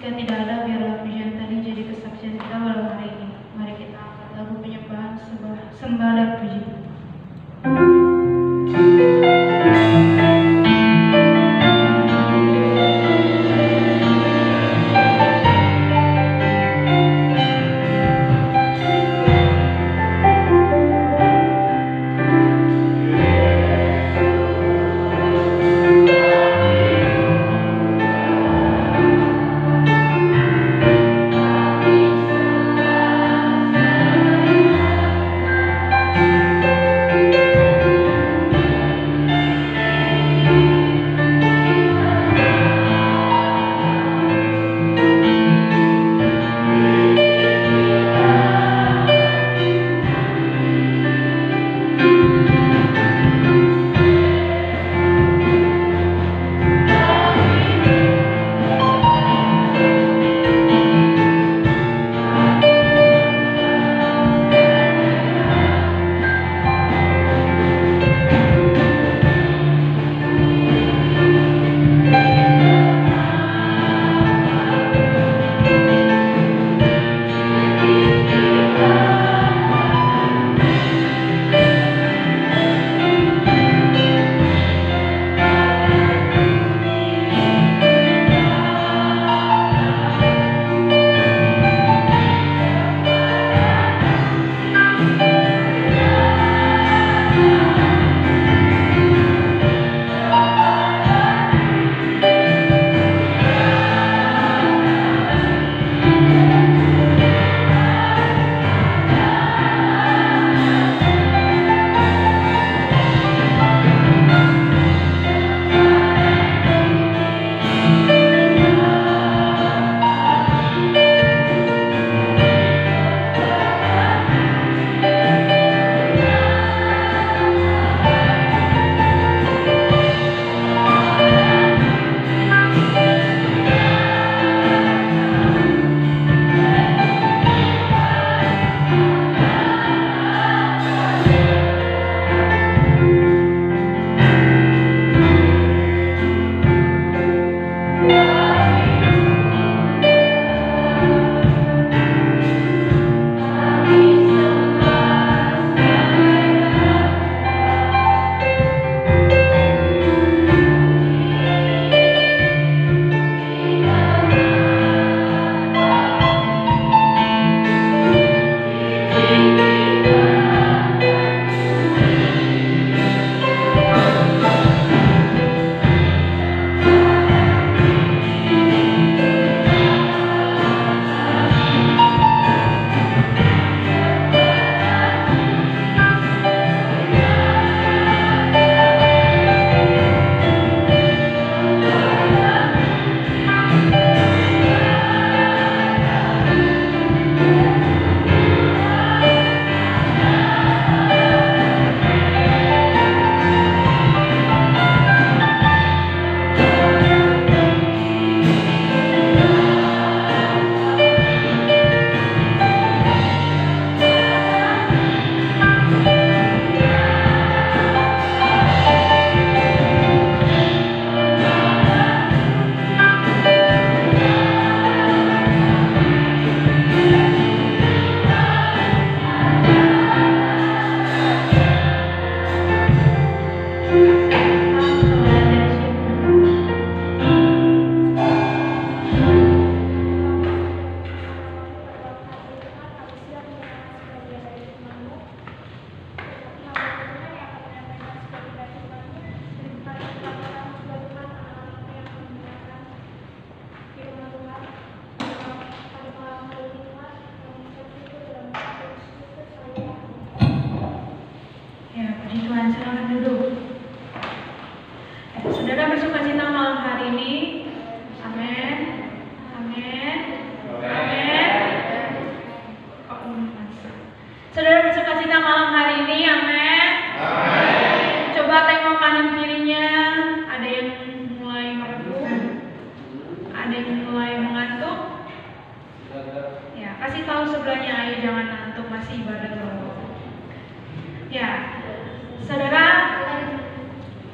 kesaksian tidak ada, biarlah pujian tadi jadi kesaksian kita malam hari ini. Mari kita angkat lagu penyembahan, sembah dan puji.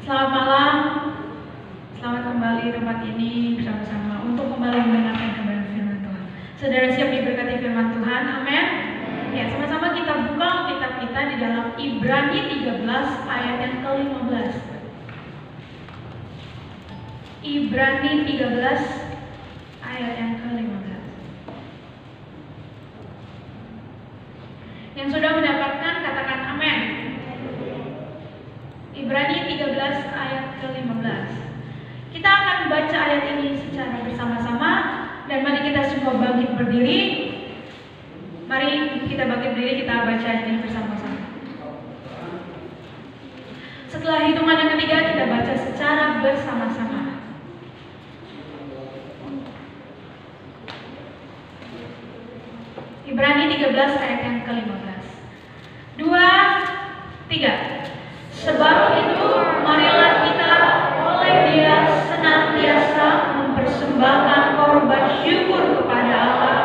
Selamat malam, selamat kembali di tempat ini bersama-sama untuk kembali mendengarkan kabar di dalam Ibrani 13 ayat yang ke-15. Ibrani 13 ayat yang ke-15. Yang sudah mendapatkan katakan amin. Ibrani 13 ayat ke-15. Kita akan baca ayat ini secara bersama-sama, dan mari kita semua bangkit berdiri. Mari kita bangkit berdiri, kita baca ayat ini bersama-sama. Setelah hitungan yang ketiga, kita baca secara bersama-sama. Ibrani 13 ayat yang ke-15. 2, 3. Sebab itu marilah kita oleh Dia senantiasa mempersembahkan korban syukur kepada Allah,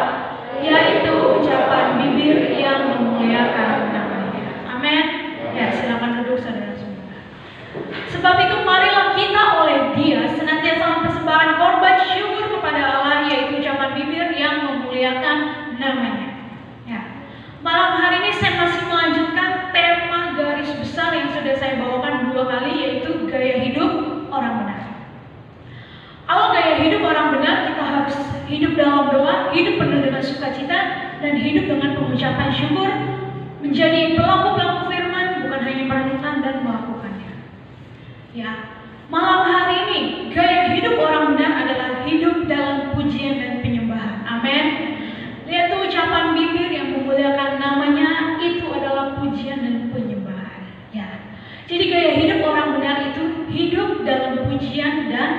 yaitu ucapan bibir yang memuliakan nama-Nya. Amin. Ya, silakan duduk saudara semua. Sebab itu marilah kita oleh Dia senantiasa mempersembahkan korban syukur kepada Allah, yaitu ucapan bibir yang memuliakan nama-Nya. Ya. Malam hari ini saya masih melanjutkan tema garis besar yang sudah saya bawakan 2 kali, yaitu gaya hidup orang benar. Kalau gaya hidup orang benar, kita harus hidup dalam doa, hidup penuh dengan sukacita, dan hidup dengan pengucapan syukur, menjadi pelaku-pelaku firman, bukan hanya merenungkan dan melakukannya. Ya, malam hari ini gaya hidup orang benar adalah hidup dalam pujian dan penyembahan. Amin. Yaitu ucapan bibir yang memuliakan nama-Nya, itu adalah pujian dan penyembahan. Ya. Jadi gaya hidup orang benar itu hidup dalam pujian dan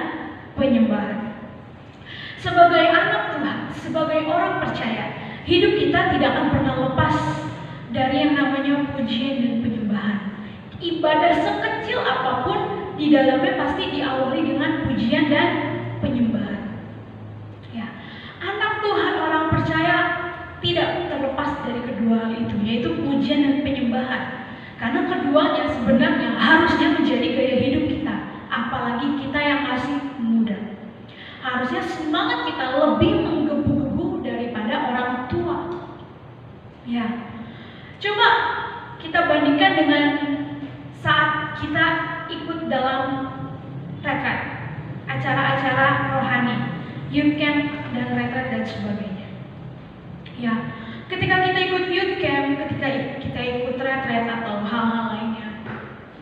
penyembahan. Sebagai anak Tuhan, sebagai orang percaya, hidup kita tidak akan pernah lepas dari yang namanya pujian dan penyembahan. Ibadah sekecil apapun di dalamnya pasti diawali dengan pujian dan penyembahan. Ya. Anak Tuhan, orang percaya, tidak terlepas dari kedua hal itu, yaitu pujian dan penyembahan. Karena keduanya sebenarnya harusnya menjadi gaya hidup kita, apalagi kita yang masih muda. Harusnya semangat kita lebih menggebu-gebu daripada orang tua. Ya, coba kita bandingkan dengan saat kita ikut dalam retret, acara-acara rohani, youth camp dan retret dan sebagainya. Ya, ketika kita ikut youth camp, ketika kita ikut retret atau hal-hal lainnya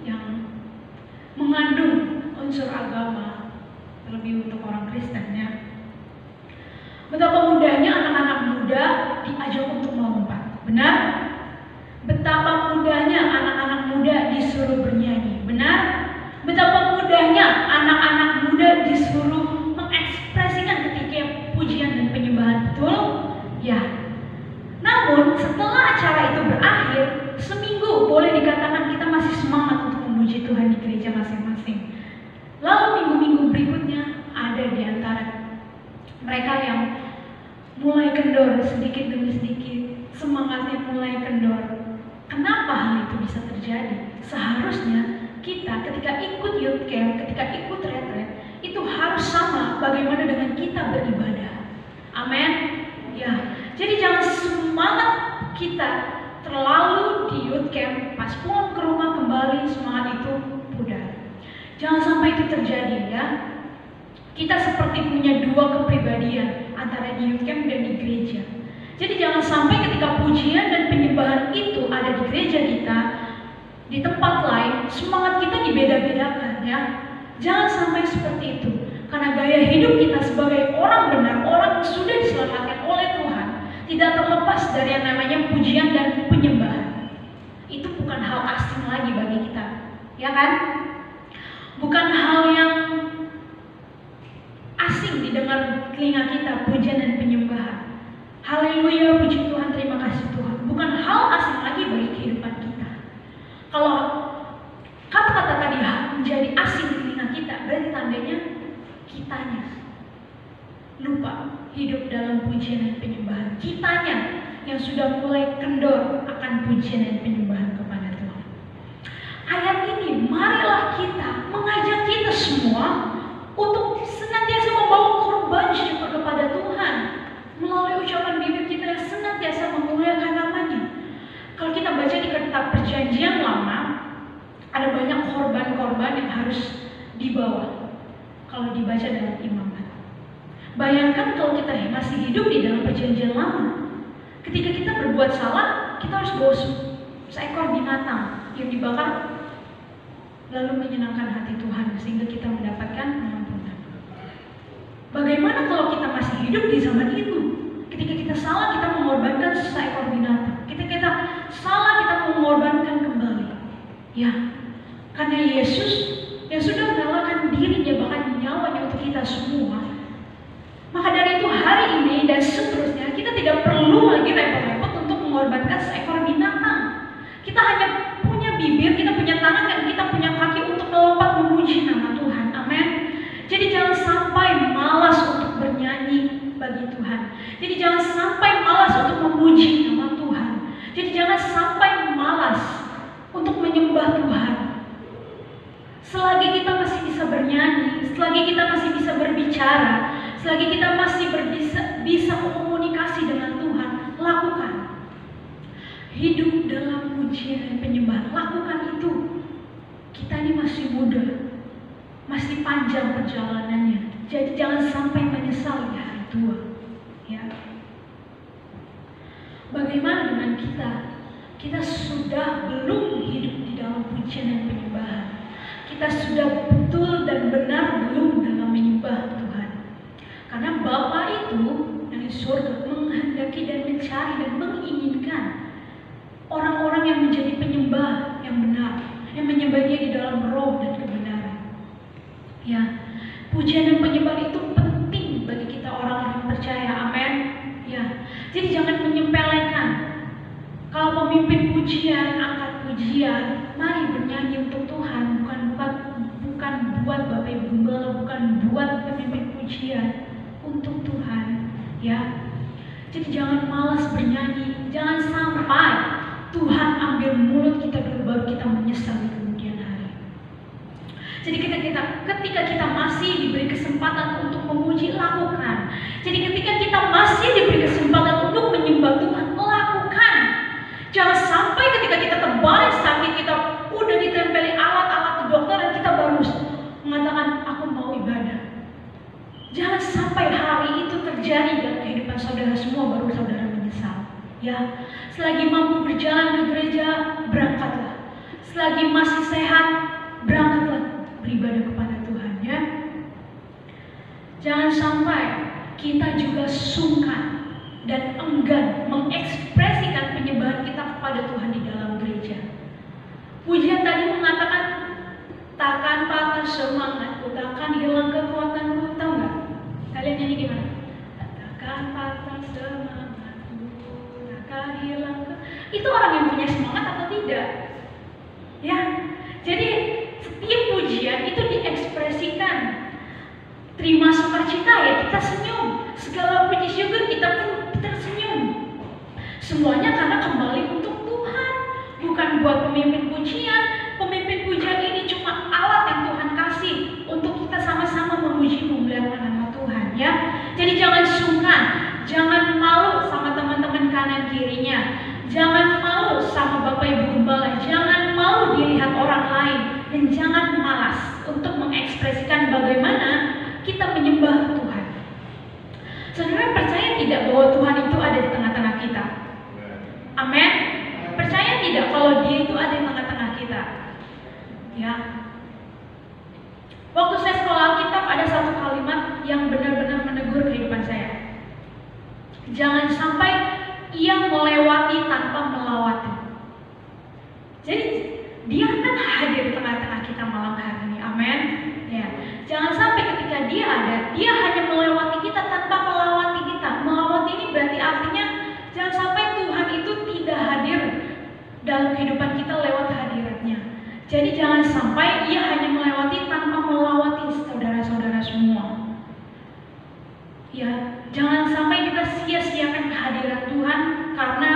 yang mengandung unsur agama, terlebih untuk orang Kristen, ya, betapa mudahnya anak-anak muda diajak untuk melompat. Benar? Betapa mudahnya anak-anak muda disuruh bernyanyi. Benar? Betapa mudahnya anak-anak muda disuruh mengekspresikan ketika pujian dan penyembahan. Betul? Ya. Namun setelah acara itu berakhir, seminggu boleh dikatakan kita masih semangat untuk memuji Tuhan di gereja masing-masing. Lalu minggu-minggu berikutnya ada di antara mereka yang mulai kendor sedikit demi sedikit, semangatnya mulai kendor. Kenapa hal itu bisa terjadi? Seharusnya kita ketika ikut youth camp, ketika ikut retret, itu harus sama bagaimana dengan kita beribadah. Amin. Ya, jadi jangan semangat kita terlalu di youth camp, pas pulang ke rumah kembali semangat itu pudar. Jangan sampai itu terjadi, ya. Kita seperti punya 2 kepribadian antara di youth camp dan di gereja. Jadi jangan sampai ketika pujian dan penyembahan itu ada di gereja kita, di tempat lain, semangat kita dibeda-bedakan, ya. Jangan sampai seperti itu. Karena gaya hidup kita sebagai orang benar, orang yang sudah diselamatkan oleh Tuhan, tidak terlepas dari yang namanya pujian dan penyembahan. Itu bukan hal asing lagi bagi kita, ya kan? Bukan hal yang asing didengar telinga kita, pujian dan penyembahan. Haleluya, puji Tuhan, terima kasih Tuhan. Bukan hal asing lagi bagi kehidupan kita. Kalau kata-kata tadi menjadi asing di telinga kita, berarti tandanya kitanya lupa hidup dalam pujian dan penyembahan. Kitanya yang sudah mulai kendor akan pujian dan penyembahan kepada Tuhan. Ayat ini, marilah kita mengajak kita semua untuk senantiasa membawa korban syukur kepada Tuhan melalui ucapan bibir kita yang senantiasa memuliakan nama-Nya. Kalau kita baca di kitab Perjanjian korban yang harus dibawa kalau dibaca dalam Imamat. Bayangkan kalau kita masih hidup di dalam perjanjian lama. Ketika kita berbuat salah, kita harus bawa seekor binatang yang dibakar lalu menyenangkan hati Tuhan sehingga kita mendapatkan pengampunan. Bagaimana kalau kita masih hidup di zaman itu? Ketika kita salah, kita mengorbankan seekor binatang. Ketika kita salah, kita mengorbankan kembali. Ya, karena Yesus yang sudah merelakan dirinya bahkan nyawanya untuk kita semua. Maka dari itu hari ini dan seterusnya kita tidak perlu lagi repot-repot untuk mengorbankan seekor binatang. Kita hanya punya bibir, kita punya tangan, dan kita punya kaki untuk melompat memuji nama Tuhan. Amin. Jadi jangan sampai malas untuk bernyanyi bagi Tuhan. Jadi jangan sampai malas untuk memuji nama Tuhan. Jadi jangan sampai malas untuk menyembah Tuhan. Selagi kita masih bisa bernyanyi, selagi kita masih bisa berbicara, selagi kita masih bisa komunikasi dengan Tuhan, lakukan. Hidup dalam pujian dan penyembahan, lakukan itu. Kita ini masih muda, masih panjang perjalanannya. Jadi jangan sampai menyesal di hari tua. Ya. Bagaimana dengan kita? Kita sudah belum hidup di dalam pujian dan penyembahan. Kita sudah betul dan benar belum dalam menyembah Tuhan. Karena Bapa itu yang di surga menghendaki dan mencari dan menginginkan orang-orang yang menjadi penyembah yang benar, yang menyembah Dia di dalam roh dan kebenaran. Ya, pujian dan penyembahan itu penting bagi kita orang-orang yang percaya. Amin. Ya, jadi jangan menyepelekan. Kalau pemimpin pujian, angkat pujian, mari bernyanyi untuk Tuhan, bukan buat Bapak Ibu Gembala, bukan buat pemimpin pujian, untuk Tuhan. Ya, jadi jangan malas bernyanyi, jangan sampai Tuhan ambil mulut kita dulu baru kita menyesal di kemudian hari. Jadi ketika kita masih diberi kesempatan untuk memuji, lakukan. Jadi ketika kita masih diberi kesempatan untuk menyembah Tuhan, lakukan. Jangan sampai ketika kita terbalik sakit, kita udah ditempeli alat-alat dokter dan kita baru mengatakan aku mau ibadah. Jangan sampai hari itu terjadi dalam kehidupan saudara semua baru saudara menyesal. Ya, selagi mampu berjalan ke gereja, berangkatlah. Selagi masih sehat, berangkatlah beribadah kepada Tuhan. Ya, jangan sampai kita juga sungkan dan enggan mengekspresikan penyembahan kita kepada Tuhan di dalam gereja. Pujian tadi mengatakan, takkan patah semangatku, takkan hilang kekuatanku. Tahu nggak? Kalian nyanyi gimana? Takkan patah semangatku, takkan hilang Itu orang yang punya semangat atau tidak? Ya, jadi setiap pujian itu diekspresikan. Terima sukacita, ya kita senyum. Segala puji syukur kita pun tersenyum. Semuanya karena kembali untuk Tuhan, bukan buat pemimpin pujian. Pemimpin pujian ini cuma alat yang Tuhan kasih untuk kita sama-sama memuji memuliakan nama Tuhan. Ya, jadi jangan sungkan, jangan malu sama teman-teman kanan kirinya, jangan malu sama Bapak Ibu Gembala, jangan malu dilihat orang lain, dan jangan malas untuk mengekspresikan bagaimana kita menyembah Tuhan. Saudara percaya tidak bahwa Tuhan itu ada di tengah-tengah kita? Amin. Percaya tidak kalau Dia itu ada di tengah-tengah kita? Ya. Waktu saya sekolah Alkitab ada satu kalimat yang benar-benar menegur kehidupan saya. Jangan sampai ia melewati tanpa melawati. Jadi Dia akan hadir di tengah-tengah kita malam hari ini. Amin. Ya. Jangan sampai ketika Dia ada, Dia hanya melewati kita tanpa melawati kita. Melawati ini berarti artinya jangan sampai Tuhan itu tidak hadir dalam kehidupan kita lewat hadiratnya. Jadi jangan sampai Ia hanya melewati tanpa melawati saudara-saudara semua. Ya, jangan sampai kita sia-siakan kehadiran Tuhan karena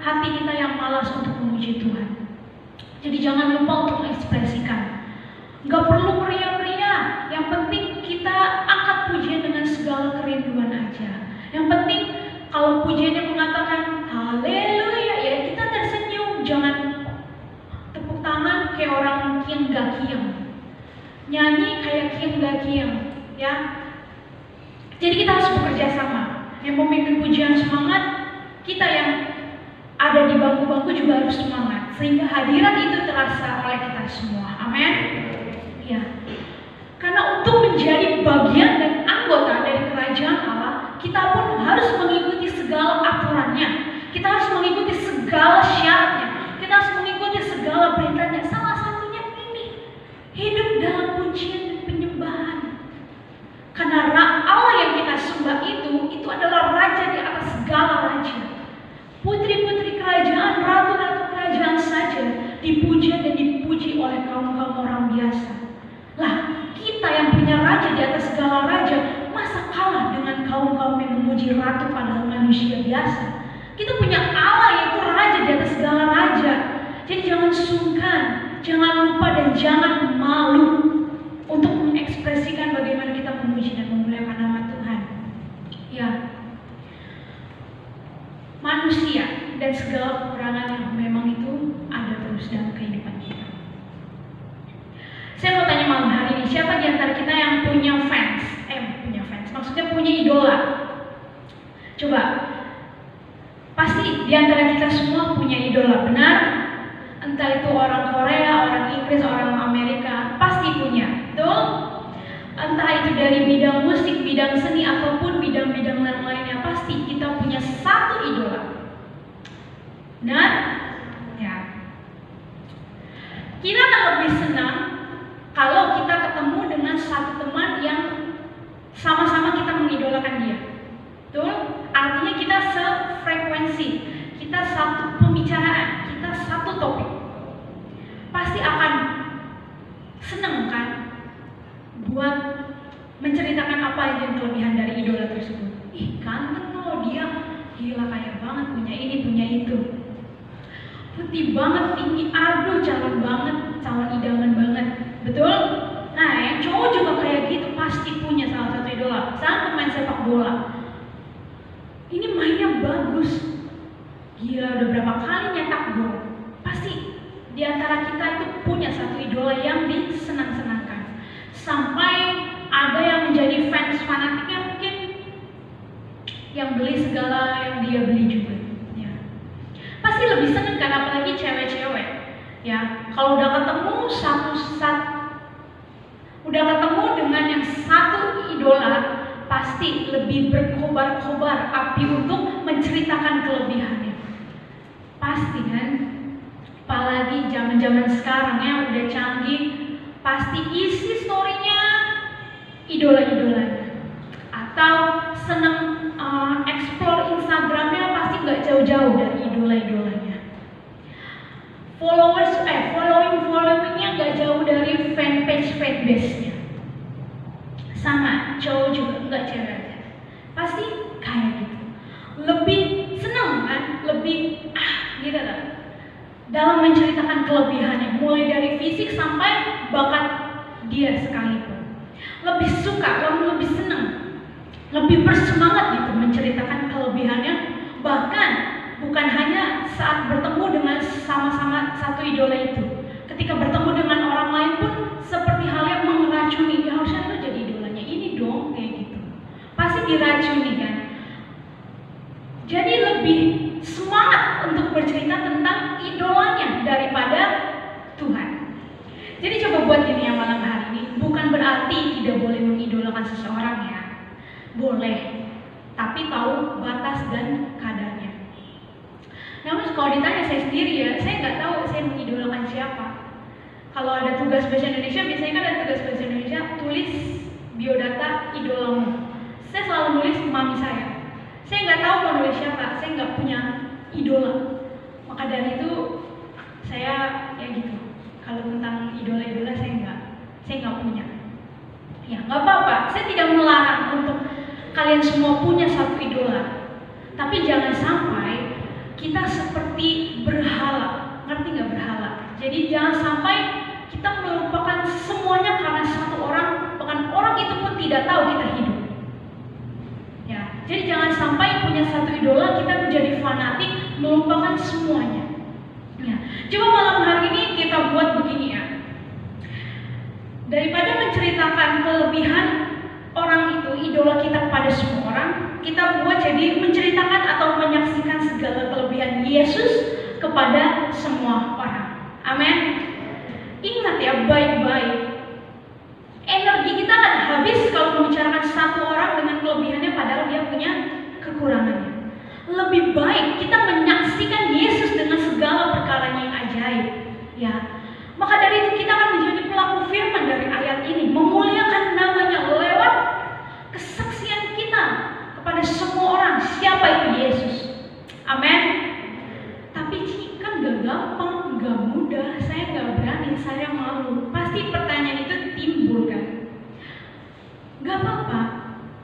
hati kita yang malas untuk memuji Tuhan. Jadi jangan lupa untuk mengekspresikan. Gak perlu meriah-meriah, yang penting kita angkat pujian dengan segala kerinduan aja. Yang penting kalau pujiannya mengatakan haleluya, ya kita tersenyum. Jangan tepuk tangan kayak orang yang gak kiam. diam, ya. Jadi kita harus bekerja sama. Yang memimpin pujian semangat, kita yang ada di bangku-bangku juga harus semangat, sehingga hadirat itu terasa oleh kita semua. Amin. Ya. Karena untuk menjadi bagian dan anggota dari kerajaan Allah, kita pun harus mengikuti segala aturannya. Kita harus mengikuti segala syaratnya. Kita harus mengikuti segala perintahnya. Salah satunya ini, hidup dalam pujian dan penyembahan. Karena Allah yang kita sembah itu adalah raja di atas segala raja. Putri-putri kerajaan, ratu-ratu kerajaan saja dipuji dan dipuji oleh kaum-kaum orang biasa. Lah, kita yang punya raja di atas segala raja, masa kalah dengan kaum-kaum yang memuji ratu padahal manusia biasa? Kita punya Allah yaitu raja di atas segala raja. Jadi jangan sungkan, jangan lupa dan jangan malu untuk mengekspresikan bagaimana kita memuji dan memuliakan nama Tuhan. Ya, manusia dan segala kekurangan yang memang itu ada terus dalam kehidupan kita. Saya mau tanya malam hari ini, siapa di antara kita yang punya fans? Maksudnya punya idola. Coba, pasti di antara kita semua punya idola, benar? Entah itu orang Korea, orang Inggris, orang Amerika, pasti punya, betul? Entah itu dari bidang musik, bidang seni, ataupun bidang-bidang lainnya, pasti kita punya satu idola. Benar? Ya. Kita akan lebih senang kalau kita ketemu dengan satu teman yang sama-sama kita mengidolakan dia. Betul? Artinya kita sefrekuensi, kita satu pembicaraan, kita satu topik. Pasti akan senang kan buat menceritakan apa yang kelebihan dari idola tersebut. Ih, ganteng loh dia, gila kaya banget, punya ini, punya itu. Putih banget, tinggi, aduh calon banget, calon idaman banget. Betul? Nah, yang cowok juga kayak gitu, pasti punya salah satu idola. Misalnya pemain sepak bola, ini mainnya bagus, gila udah berapa kali nyetak gol. Pasti di antara kita itu punya satu idola yang disenang-senangkan. Sampai ada yang menjadi fans fanatiknya, mungkin yang beli segala yang dia beli juga. Ya. Pasti lebih seneng kan, apalagi cewek-cewek. Ya, kalau udah ketemu udah ketemu dengan yang satu idola, pasti lebih berkobar-kobar api untuk menceritakan kelebihannya. Pasti kan? Apalagi zaman-zaman sekarang ya udah canggih, pasti isi story-nya idola-idolanya. Atau seneng explore Instagram-nya pasti nggak jauh-jauh dari idola-idolanya. Following-nya nggak jauh dari fanbase-nya. Sama, cowok juga, nggak cewek aja. Pasti kayak gitu. Lebih senang kan? Lebih gitu lah. Dalam menceritakan kelebihannya, mulai dari fisik sampai bakat dia sekalipun. Lebih suka, lebih senang, lebih bersemangat gitu menceritakan kelebihannya. Bahkan bukan hanya saat bertemu dengan sama-sama satu idola itu. Ketika bertemu dengan orang lain pun seperti halnya meracuni, ya harusnya lo jadi idolanya ini dong, kayak gitu. Pasti diracuni kan. Jadi lebih semangat untuk bercerita tentang idolanya daripada Tuhan. Jadi coba buat gini ya malam hari ini, bukan berarti tidak boleh mengidolakan seseorang ya. Boleh, tapi tahu batas dan kadarnya. Namun kalau ditanya saya sendiri ya, saya nggak tahu saya mengidolakan siapa. Kalau ada tugas bahasa Indonesia, biasanya kan ada tugas bahasa Indonesia, tulis biodata idolamu. Saya selalu nulis mami saya. Saya nggak tahu mau nulis siapa, saya nggak punya idola. Maka dari itu saya ya gitu. Kalau tentang idola-idola saya nggak punya. Ya nggak apa-apa. Saya tidak melarang untuk kalian semua punya satu idola. Tapi jangan sampai kita seperti berhala. Ngerti nggak berhala? Jadi jangan sampai kita melupakan semuanya karena satu orang, bahkan orang itu pun tidak tahu kita hidup. Ya, jadi jangan sampai punya satu idola kita menjadi fanatik, melupakan semuanya. Ya, coba malam hari ini kita buat begini ya. Daripada menceritakan kelebihan idola kita kepada semua orang, kita buat jadi menceritakan atau menyaksikan segala kelebihan Yesus kepada semua orang. Amin. Ingat ya baik-baik, energi kita akan habis kalau membicarakan satu orang dengan kelebihannya padahal dia punya kekurangannya. Lebih baik kita menyaksikan Yesus dengan segala perkaranya yang ajaib, ya. Maka dari itu kita akan menjadi pelaku firman dari ayat ini, memuliakan namanya lewat kesaksian kita kepada semua orang siapa itu Yesus. Amin. Tapi kan gak gampang, gak mudah, saya gak berani, saya malu. Pasti pertanyaan itu timbul kan. Gak apa-apa,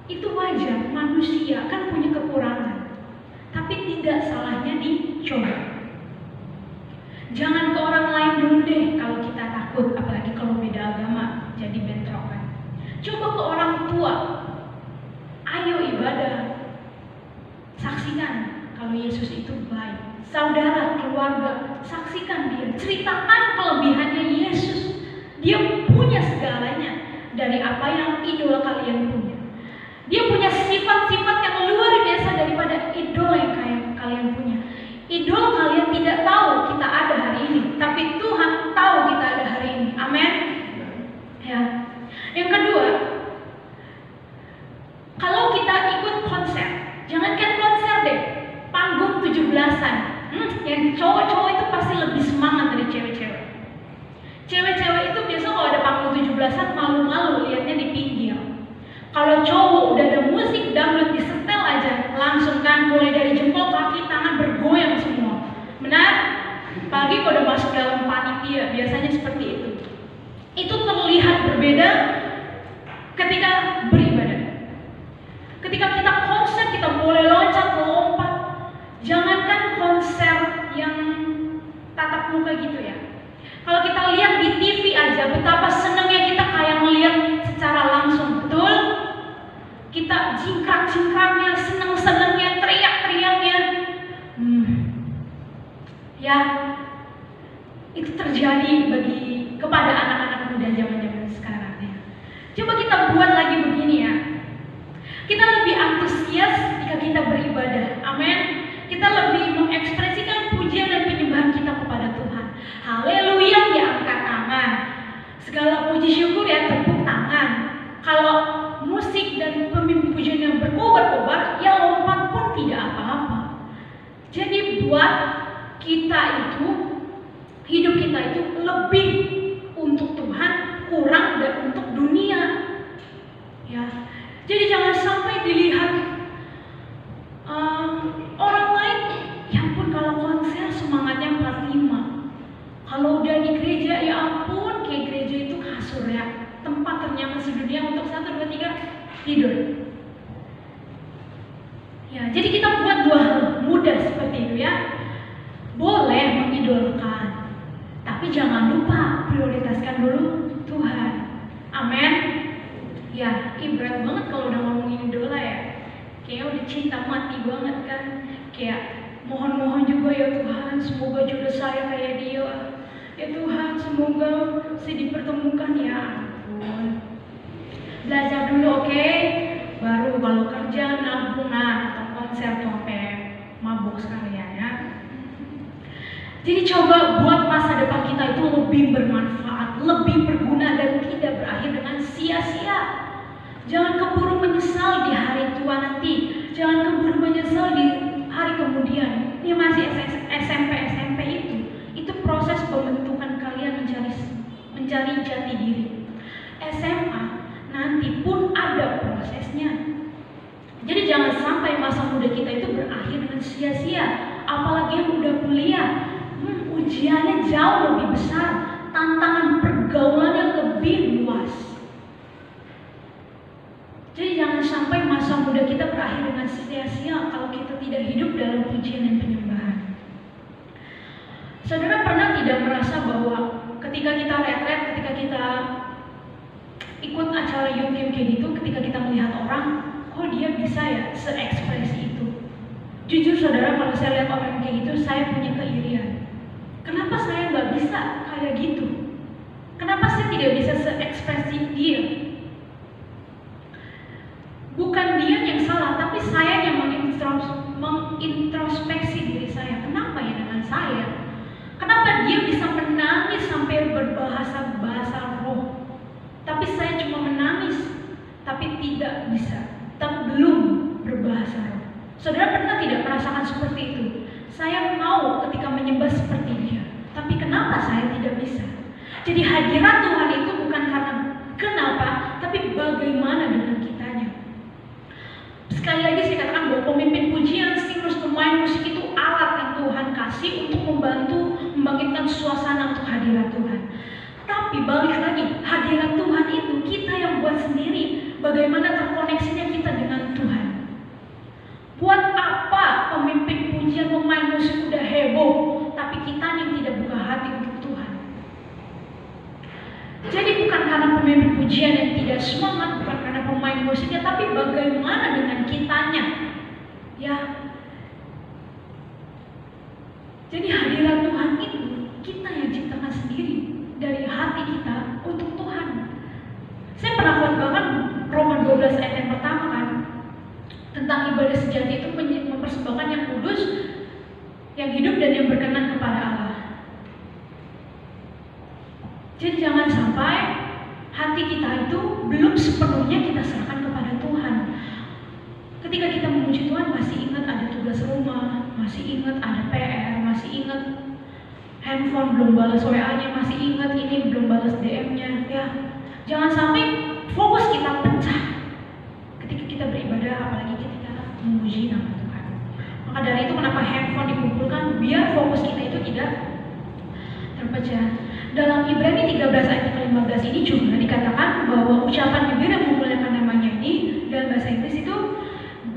itu wajar, manusia kan punya kekurangan. Tapi tidak salahnya dicoba. Jangan ke orang lain dulu deh kalau kita takut, apalagi kalau beda agama, jadi bentrokan. Coba ke orang tua, ayo ibadah, saksikan kalau Yesus itu baik. Saudara, keluarga, saksikan dia, ceritakan kelebihannya Yesus. Dia punya segalanya dari apa yang idola kalian punya. Dia punya sifat-sifat yang luar biasa daripada idola yang kalian punya. Idola kalian tidak tahu kita ada hari ini, tapi Tuhan tahu kita ada hari ini. Amin. Ya. Yang kedua, kalau kita ikut konser, jangankan konser deh, panggung 17-an. Yang cowok-cowok itu pasti lebih semangat dari cewek-cewek. Cewek-cewek itu biasa kalau ada panggung 17-an malu-malu lihatnya di pinggir. Kalau cowok udah ada musik dangdut disetel aja, langsung kan mulai dari jempol, kaki, tangan bergoyang semua. Benar? Apalagi kalau udah masuk dalam panitia, biasanya seperti itu. Itu terlihat berbeda ketika beribadah. Ketika kita konser, kita boleh loncat, lompat. Jangankan konser yang tatap muka gitu ya. Kalau kita lihat di TV aja, betapa senangnya kita kayak melihat secara langsung, betul? Kita jingkrak-jingkraknya, senang-senangnya, teriak-teriaknya. Ya, itu terjadi kepada anak-anak muda zaman-zaman sekarang ya. Coba kita buat lagi begini ya. Kita lebih antusias jika kita beribadah. Amin. Kita lebih mengekspresikan pujian dan penyembahan kita kepada Tuhan. Haleluya, ya angkat tangan. Segala puji syukur ya tepuk tangan. Kalau musik dan pemimpin pujian yang berkobar-kobar, ya lompat pun tidak apa-apa. Jadi buat kita itu, hidup kita itu lebih untuk Tuhan, kurang dan untuk dunia. Ya, jadi jangan sampai dilihat orang lain. Ya ampun, kalau konser semangatnya 45. Kalau udah di gereja, ya ampun, kayak gereja itu kasur ya, tempat ternyaman sedunia untuk 1, 2, 3 tidur. Ya, jadi kita buat dua hal mudah seperti itu ya. Boleh mengidolakan, tapi jangan lupa prioritaskan dulu Tuhan. Amin. Ya, berat banget kalau udah ngomongin idola ya. Kayaknya udah cinta mati banget kan. Kayak mohon-mohon juga ya Tuhan, semoga jodoh saya kayak dia. Ya Tuhan, semoga saya dipertemukan ya ampun. Belajar dulu, oke? Baru kalau kerja, nabung, atau konser tuh sampai mabuk sekalian ya. Jadi coba buat masa depan kita itu lebih bermanfaat, lebih berguna dan tidak berakhir dengan sia-sia. Jangan keburu menyesal di hari tua nanti. Jangan keburu menyesal di hari kemudian. Ini masih SMP itu. Itu proses pembentukan kalian mencari jati diri. SMA nanti pun ada prosesnya. Jadi jangan sampai masa muda kita itu berakhir dengan sia-sia. Apalagi yang udah kuliah, ujiannya jauh lebih besar, tantangan pergaulannya lebih luas. Jadi jangan sampai masa muda kita berakhir dengan sia-sia kalau kita tidak hidup dalam pujian dan penyembahan. Saudara pernah tidak merasa bahwa ketika kita retret, ketika kita ikut acara youth camp kayak gitu, ketika kita melihat orang, kok dia bisa ya se-ekspresi itu? Jujur saudara, kalau saya lihat orang kayak gitu, saya punya keirian. Kenapa saya nggak bisa kayak gitu? Kenapa saya tidak bisa se-ekspresi dia? Bukan dia yang salah, tapi saya yang mengintrospeksi diri saya. Kenapa ya dengan saya? Kenapa dia bisa menangis sampai berbahasa roh, tapi saya cuma menangis, tapi tidak bisa, tapi belum berbahasa roh. Saudara pernah tidak merasakan seperti itu? Saya mau ketika menyembah seperti dia, tapi kenapa saya tidak bisa? Jadi hadirat Tuhan itu bukan karena kenapa, tapi bagaimana dengan kitanya. Sekali lagi saya katakan bahwa pemimpin pujian, singers, pemain musik itu alat yang Tuhan kasih untuk membantu membangkitkan suasana untuk hadirat Tuhan. Tapi balik lagi, hadirat Tuhan itu kita yang buat sendiri. Bagaimana terkoneksinya kita dengan Tuhan. Buat apa pemimpin pujian, pemain musik udah heboh, tapi kita yang tidak buka hati untuk Tuhan. Jadi bukan karena pemimpin pujian yang tidak semangat, bukan karena pemain musiknya, tapi bagaimana dengan kitanya. Ya. Jadi hadirat Tuhan itu kita yang ciptakan sendiri dari hati kita untuk Tuhan. Saya pernah khotbahkan Roma 12 ayat yang pertama kan, tentang ibadah sejati itu mempersembahkan yang kudus, yang hidup dan yang berkenan kepada Allah. Jadi jangan sampai hati kita itu belum sepenuhnya kita serahkan kepada Tuhan. Ketika kita memuji Tuhan masih ingat ada tugas rumah, masih ingat ada PR, masih ingat handphone belum balas WA-nya, masih ingat ini belum balas DM-nya. Ya, jangan sampai fokus kita pecah ketika kita beribadah, apalagi ketika memuji nama Tuhan. Maka dari itu kenapa handphone dikumpulkan, biar fokus kita itu tidak terpecah. Dalam Ibrani 13 ayat ke-15 ini juga dikatakan bahwa ucapan bibir yang memuliakan namanya ini dalam bahasa Inggris itu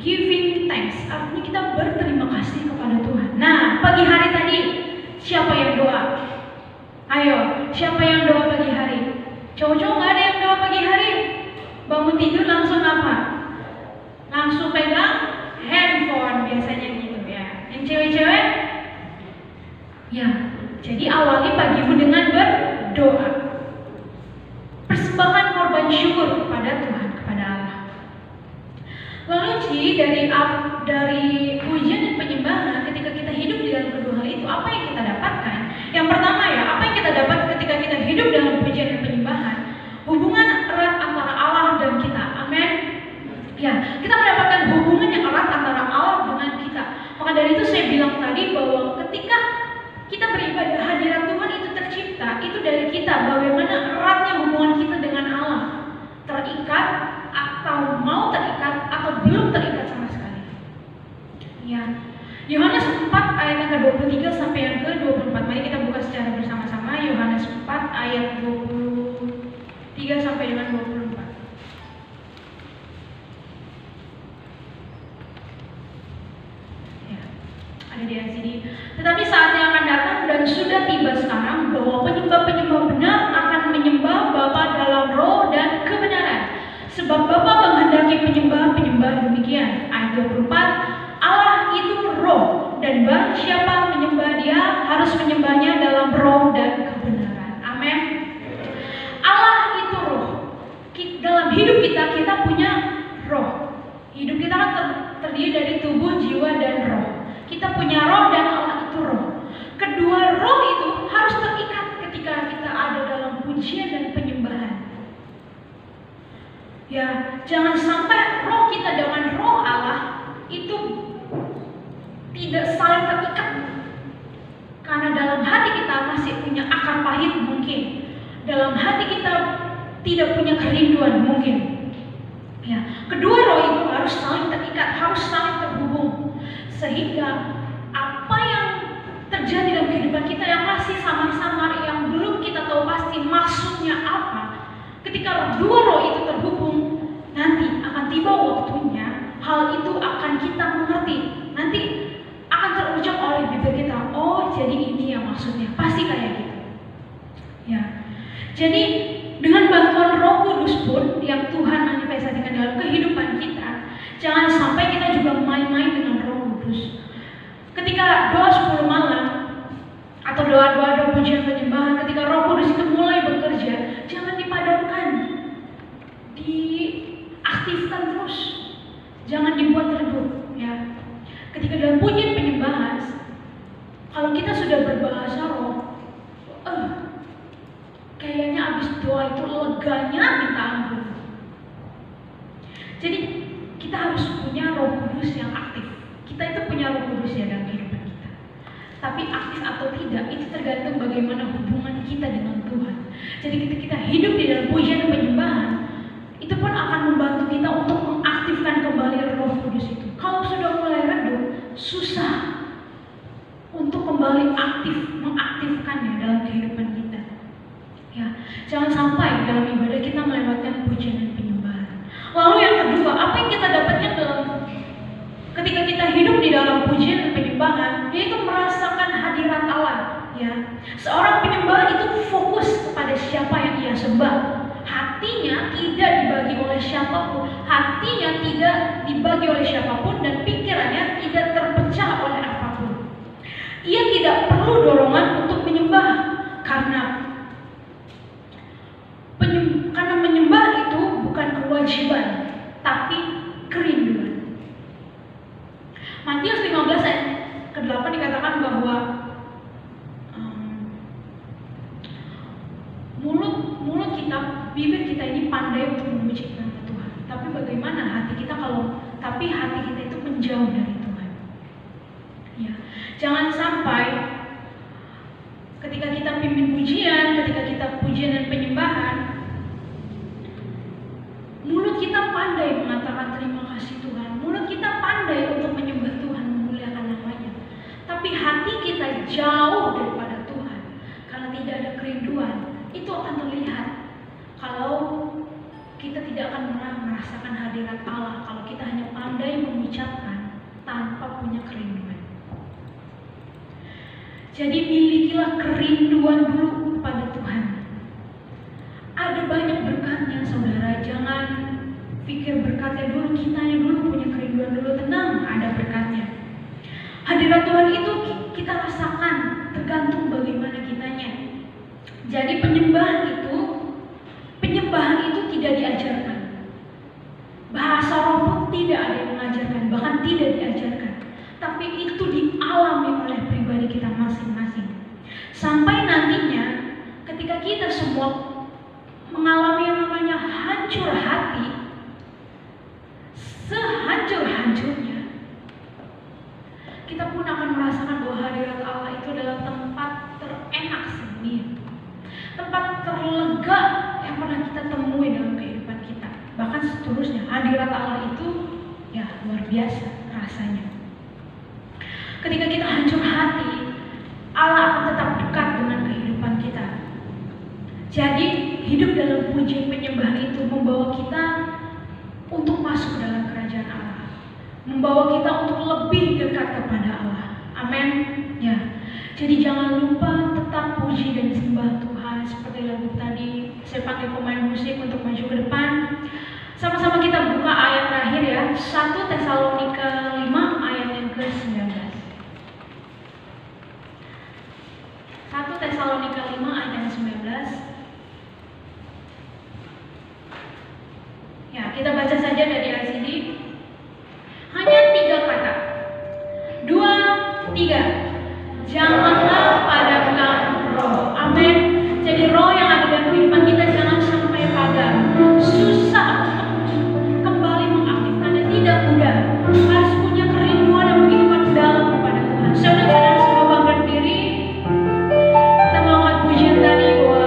giving thanks, artinya kita berterima kasih kepada Tuhan. Nah, pagi hari tadi siapa yang doa? Ayo, siapa yang doa pagi hari? Cowok-cowok nggak ada yang doa pagi hari? Bangun tidur langsung apa? Langsung pegang handphone biasanya gitu ya. Yang cewek-cewek? Ya. Jadi awali pagimu dengan berdoa. Persembahan korban syukur kepada Tuhan, kepada Allah. Lalu dari pujian dan penyembahan, ketika kita hidup di dalam kedua hal itu, apa yang kita dapatkan? Yang pertama ya, apa yang kita dapat ketika kita hidup dalam pujian dan penyembahan? Hubungan erat antara Allah dan kita. Amin. Ya, kita mendapatkan hubungan yang erat antara Allah dengan kita. Maka dari itu saya bilang tadi bahwa ketika kita beribadah, hadirat Tuhan itu tercipta, itu dari kita. Bagaimana eratnya hubungan kita dengan Allah, terikat atau mau terikat atau belum terikat sama sekali. Ya, Yohanes 4 ayat yang ke-23 sampai yang ke-24. Mari kita buka secara bersama-sama Yohanes 4 ayat 23 sampai dengan 24. Ada di sini. Tetapi saatnya akan datang dan sudah tiba sekarang bahwa penyembah-penyembah benar akan menyembah Bapa dalam roh dan kebenaran. Sebab Bapa menghendaki penyembah-penyembah demikian. Ayat 24, Allah itu roh, dan barang siapa menyembah Dia harus menyembahnya dalam roh dan kebenaran. Amin. Allah itu roh. Dalam hidup kita punya roh. Hidup kita kan terdiri dari tubuh, jiwa, dan roh. Kita punya roh dan Allah itu roh. Kedua roh itu harus terikat ketika kita ada dalam pujian dan penyembahan. Ya, jangan sampai roh kita dengan roh Allah itu tidak saling terikat. Karena dalam hati kita masih punya akar pahit mungkin. Dalam hati kita tidak punya kerinduan mungkin. Ya, kedua roh itu harus saling terikat, harus saling terhubung. Sehingga apa yang terjadi dalam kehidupan kita yang masih samar-samar, yang belum kita tahu pasti maksudnya apa, ketika dua roh itu terhubung, nanti akan tiba waktunya hal itu akan kita mengerti. Nanti akan terucap oleh bibir kita, oh jadi ini yang maksudnya, pasti kayak gitu. Ya, jadi dengan bantuan Roh Kudus pun yang Tuhan manifestasikan dalam kehidupan kita, jangan sampai kita juga main-main dengan Roh Kudus. Ketika doa 10 malam atau doa-doa pujian penyembahan, ketika Roh Kudus itu mulai bekerja, jangan dipadamkan, diaktifkan terus. jangan dibuat redup ya. Ketika dalam pujian penyembahan, kalau kita sudah berbahasa roh, kayaknya abis doa itu leganya minta ampun. Jadi kita harus punya Roh Kudus yang aktif. Kita itu punya Roh Kudus ya dalam kehidupan kita. Tapi aktif atau tidak itu tergantung bagaimana hubungan kita dengan Tuhan. Jadi ketika kita hidup di dalam pujian dan penyembahan, itu pun akan membantu kita untuk mengaktifkan kembali Roh Kudus itu. Kalau sudah mulai redup, susah untuk kembali mengaktifkannya dalam kehidupan kita. Ya, jangan sampai dalam ibadah kita melewatkan pujian dan penyembahan. Lalu yang kedua, apa yang kita dapatkan ketika kita hidup di dalam pujian dan penyembahan, yaitu merasakan hadirat Allah. Ya, seorang penyembah itu fokus kepada siapa yang ia sembah. Hatinya tidak dibagi oleh siapapun, dan pikirannya tidak terpecah oleh apapun. Ia tidak perlu dorongan untuk menyembah karena menyembah itu bukan kewajiban, tapi kerinduan. Matius 15 ayat ke-8 dikatakan bahwa mulut kita, bibir kita ini pandai untuk memuji nama Tuhan. Tapi bagaimana hati kita hati kita itu menjauh dari Tuhan. Ya, jangan sampai ketika kita pimpin pujian, ketika kita pujian dan penyembahan, mulut kita pandai mengatakan terima kasih Tuhan, mulut kita pandai untuk menyembah Tuhan, memuliakan namanya, tapi hati kita jauh daripada Tuhan karena tidak ada kerinduan. Itu akan terlihat kalau kita tidak akan pernah merasakan hadirat Allah, kalau kita hanya pandai mengucapkan tanpa punya kerinduan. Jadi milikilah kerinduan dulu kepada Tuhan. Ada banyak berkatnya saudara, jangan pikir berkatnya dulu, kitanya dulu punya kerinduan dulu. Tenang, ada berkatnya. Hadirat Tuhan itu kita rasakan tergantung bagaimana kitanya. Jadi penyembahan itu tidak diajarkan. Bahasa roh pun tidak ada yang mengajarkan, bahkan tidak diajarkan. Tapi itu dialami oleh pribadi kita masing-masing. Sampai nantinya ketika kita semua mengalami yang namanya hancur hati, sehancur-hancurnya, kita pun akan merasakan bahwa hadirat Allah itu adalah tempat terenak sedunia, tempat terlega yang pernah kita temui dalam kehidupan kita. Bahkan seterusnya, hadirat Allah itu ya luar biasa rasanya. Ketika kita hancur hati, Allah akan tetap dekat dengan kehidupan kita. Jadi hidup dalam pujian penyembahan itu membawa kita untuk masuk dalam kerajaan Allah, membawa kita untuk lebih dekat kepada Allah. Amin. Ya. Jadi jangan lupa tetap puji dan sembah Tuhan. Seperti lagu tadi, saya pakai pemain musik untuk maju ke depan. Sama-sama kita buka ayat terakhir ya, 1 Tesalonika 5 ayat yang ke-19. 1 Tesalonika 5 ayat yang ke-19. Ya, kita baca saja dari ayat sini. Hanya 3 kata. 2, 3. Janganlah padamkan roh. Amin. Jadi roh yang ada dalam kehidupan kita jangan sampai padam. Susah untuk kembali mengaktifkannya, tidak mudah. Harus punya kerinduan yang begitu mendalam kepada Tuhan. Saudara-saudara semua bangkit berdiri. Kita melakukan pujian tadi bahwa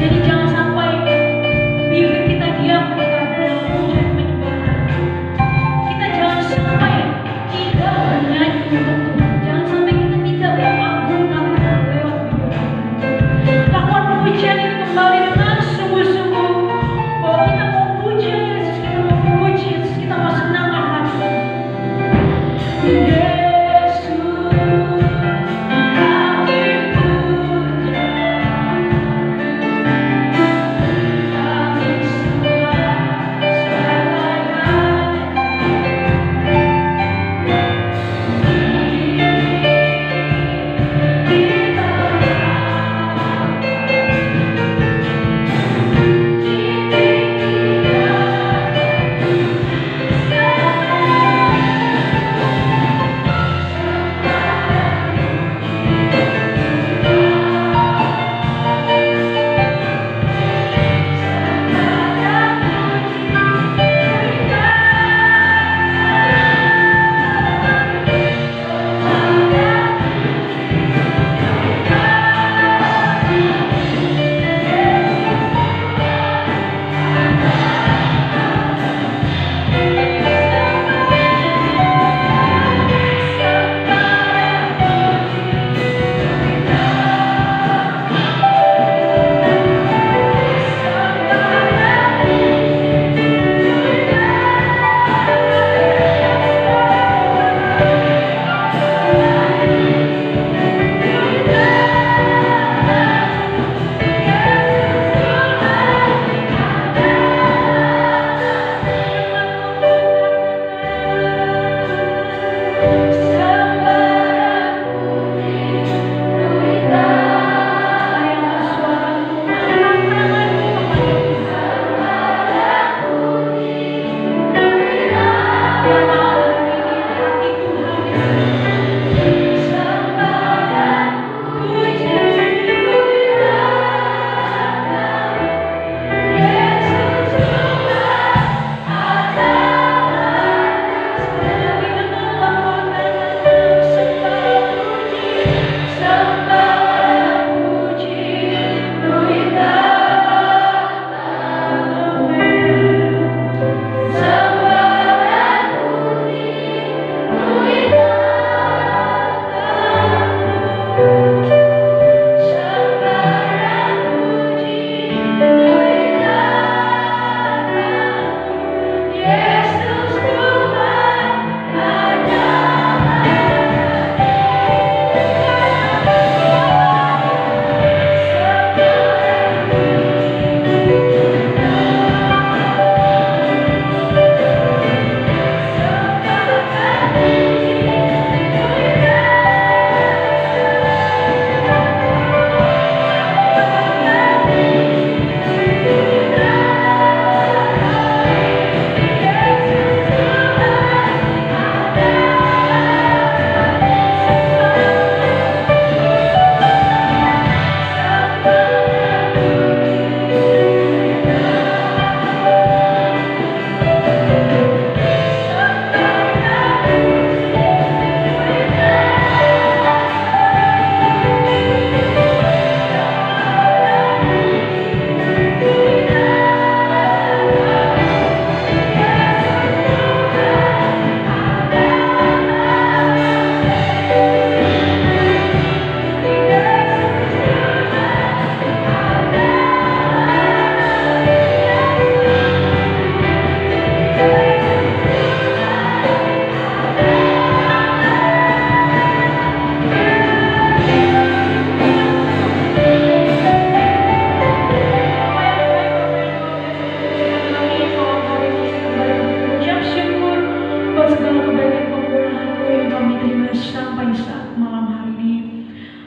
Jadi jangan sampai bibir kita diam ketika dalam pujian penyembahan. Kita jangan sampai tidak bernyanyi untuk Tuhan. Jangan sampai kita tidak mengagungkan Tuhan lewat bibir kita. Lakukan pujian ini kembali dengan sungguh-sungguh, bahwa kita mau puji Yesus, kita mau puji Yesus, kita mau senangkan hati.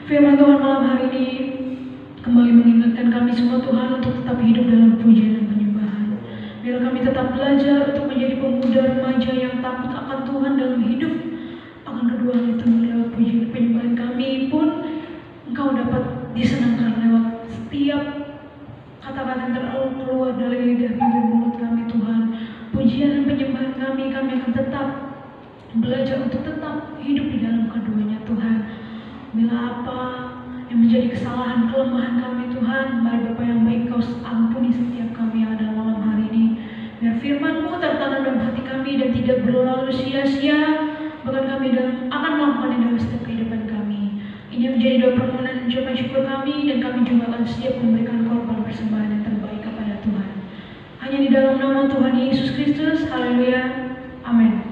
Firman Tuhan malam hari ini kembali mengingatkan kami semua Tuhan untuk tetap hidup dalam pujian dan penyembahan. Biar kami tetap belajar untuk menjadi pemuda remaja yang takut akan Tuhan dalam hidup. Akan kedua hal itu lewat pujian dan penyembahan kami pun Engkau dapat disenangkan lewat setiap kata-kata yang keluar dari lidah bibir mulut kami Tuhan. Pujian dan penyembahan kami akan tetap belajar untuk tetap hidup di dalam keduanya Tuhan. Bila apa yang menjadi kesalahan, kelemahan kami Tuhan, mari Bapa yang baik Kau ucapan syukur kami, dan kami juga akan siap memberikan korban persembahan yang terbaik kepada Tuhan. Hanya di dalam nama Tuhan Yesus Kristus, haleluya, amin.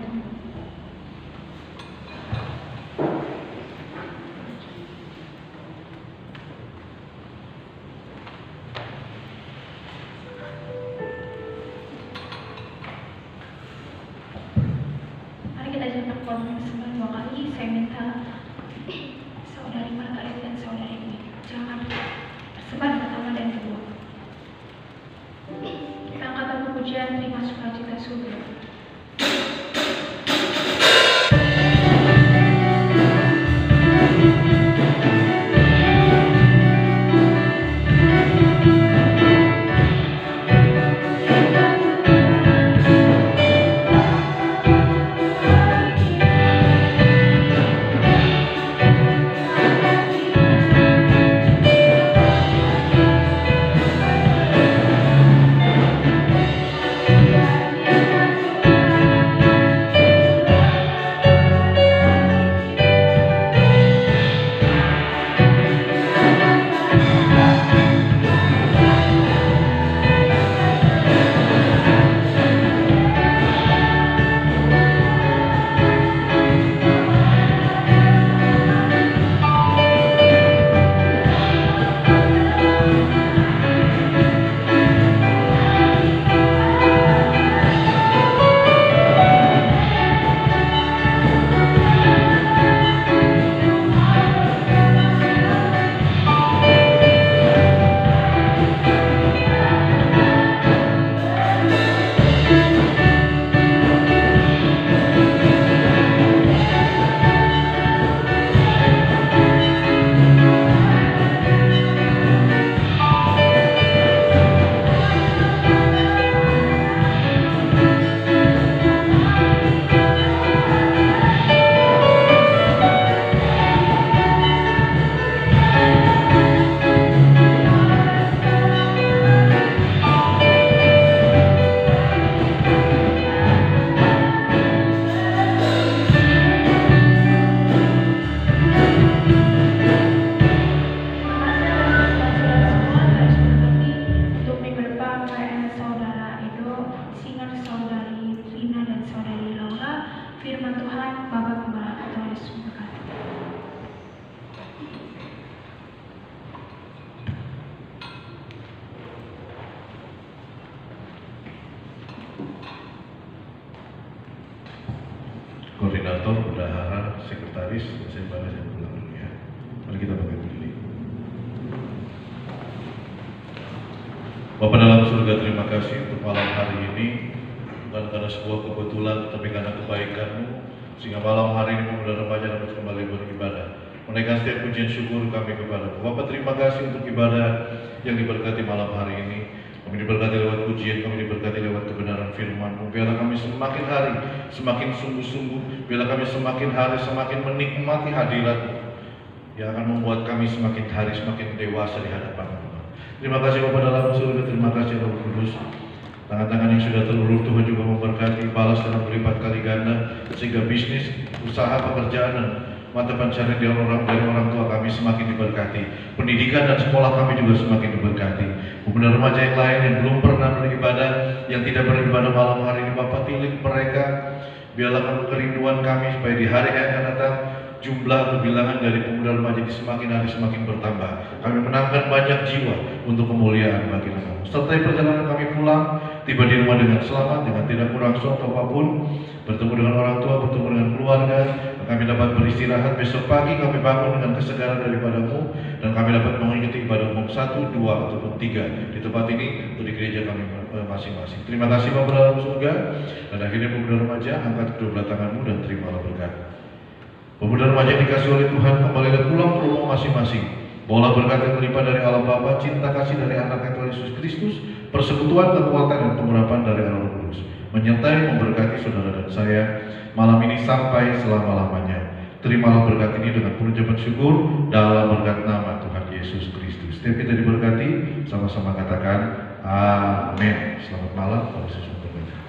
Mari kita jadikan korban persembahan 2 kali. Saya minta saudari Margaret dan saudari Dwi jangan persembahan pertama dan kedua. Kita angkat pujian terima sukacita surga. Koordinator, bendahara, sekretaris, saya pada saya pulang dulu ya. Mari kita bangkit berdiri. Bapa dalam surga, terima kasih untuk malam hari ini, bukan karena sebuah kebetulan, tapi karena kebaikan-Mu, sehingga malam hari ini pemuda remaja dapat kembali beribadah. Menaikkan setiap pujian syukur kami kepada-Mu. Bapa, terima kasih untuk ibadah yang diberkati malam hari ini. Kami diberkati lewat pujian, kami diberkati lewat kebenaran firman-Mu. Biarlah kami semakin hari, semakin sungguh-sungguh. Biarlah kami semakin hari, semakin menikmati hadirat-Mu, yang akan membuat kami semakin hari, semakin dewasa di hadapan-Mu. Terima kasih Bapa dalam surga, terima kasih Roh Kudus. Tangan-tangan yang sudah terulur, Tuhan juga memberkati, balas dalam berlipat kali ganda, sehingga bisnis, usaha, pekerjaan, dan mata pencarian dari orang tua kami semakin diberkati. Pendidikan dan sekolah kami juga semakin diberkati. Pemuda remaja yang lain yang belum pernah beribadah, yang tidak beribadah malam hari ini, Bapak tilik mereka. Biarlah kamu kerinduan kami supaya di hari yang akan datang jumlah kebilangan dari pemuda remaja ini semakin hari semakin bertambah. Kami menangkan banyak jiwa untuk kemuliaan bagi nama-Mu. Sertai perjalanan kami pulang, tiba di rumah dengan selamat, dengan tidak kurang suatu apapun, bertemu dengan orang tua, bertemu dengan keluarga, dan kami dapat beristirahat. Besok pagi kami bangun dengan kesegaran daripada-Mu, dan kami dapat mengikuti ibadah umum 1, 2, ataupun 3 di tempat ini atau di gereja kami masing-masing. Terima kasih Bapa dalam surga, dan akhirnya pemuda remaja angkat kedua belah tangan-Mu dan terimalah berkat. Pemuda remaja yang dikasih oleh Tuhan, kembalilah pulang ke rumah masing-masing. Bawalah berkat yang melimpah dari Allah Bapa, cinta kasih dari anak Tuhan Yesus Kristus, persekutuan, kekuatan, dan pengurapan dari Roh Kudus, menyertai memberkati saudara dan saya malam ini sampai selama-lamanya. Terimalah berkat ini dengan pengucapan syukur dalam berkat nama Tuhan Yesus Kristus. Setiap kita diberkati, sama-sama katakan amin. Selamat malam, Tuhan Yesus memberkati.